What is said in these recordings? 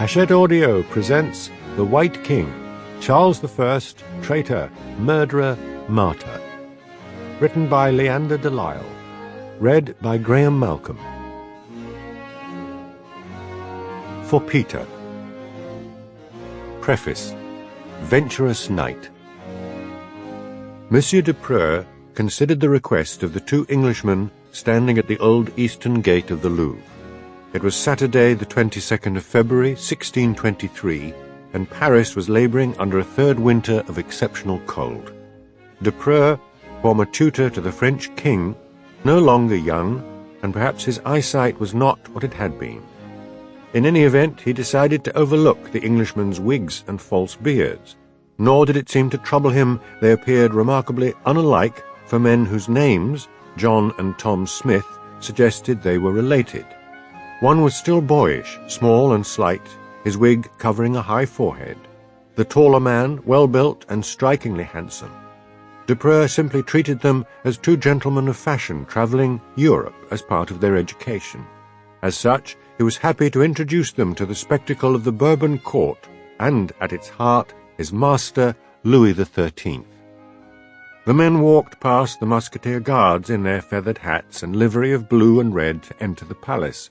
Hachette Audio presents The White King, Charles I, Traitor, Murderer, Martyr. Written by Leanda De Lisle. Read by Graeme Malcolm. For Peter. Preface. Venturous Knight. Monsieur de Preux considered the request of the two Englishmen standing at the old eastern gate of the Louvre. It was Saturday, the 22nd of February, 1623, and Paris was labouring under a third winter of exceptional cold. De Preux, former tutor to the French king, no longer young, and perhaps his eyesight was not what it had been. In any event, he decided to overlook the Englishmen's wigs and false beards, nor did it seem to trouble him they appeared remarkably unalike for men whose names, John and Tom Smith, suggested they were related. One was still boyish, small and slight, his wig covering a high forehead. The taller man, well-built and strikingly handsome. De Preux simply treated them as two gentlemen of fashion travelling Europe as part of their education. As such, he was happy to introduce them to the spectacle of the Bourbon court, and, at its heart, his master, Louis XIII. The men walked past the musketeer guards in their feathered hats and livery of blue and red to enter the palace.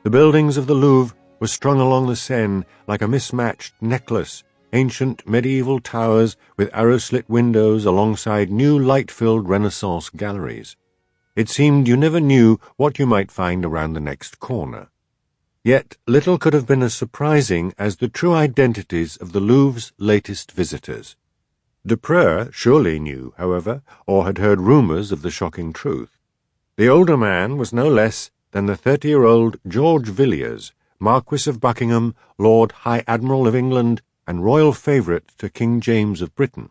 The buildings of the Louvre were strung along the Seine like a mismatched necklace, ancient medieval towers with arrow-slit windows alongside new light-filled Renaissance galleries. It seemed you never knew what you might find around the next corner. Yet little could have been as surprising as the true identities of the Louvre's latest visitors. De Preux surely knew, however, or had heard rumours of the shocking truth. The older man was no less than the 30-year-old George Villiers, Marquis of Buckingham, Lord High Admiral of England, and royal favourite to King James of Britain.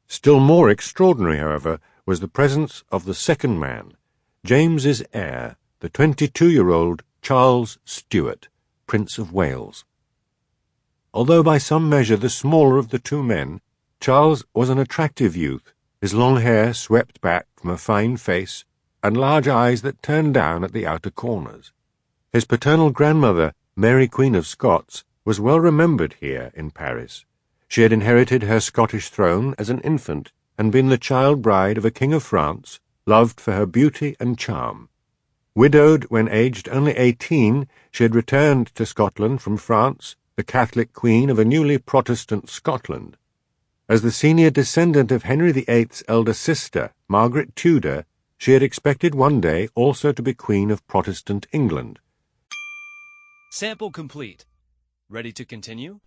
Still more extraordinary, however, was the presence of the second man, James's heir, the 22-year-old Charles Stuart, Prince of Wales. Although by some measure the smaller of the two men, Charles was an attractive youth, his long hair swept back from a fine face, and large eyes that turned down at the outer corners. His paternal grandmother, Mary Queen of Scots, was well remembered here in Paris. She had inherited her Scottish throne as an infant, and been the child bride of a king of France, loved for her beauty and charm. Widowed when aged only 18, she had returned to Scotland from France, the Catholic queen of a newly Protestant Scotland. As the senior descendant of Henry VIII's elder sister, Margaret Tudor, she had expected one day also to be Queen of Protestant England. Sample complete. Ready to continue?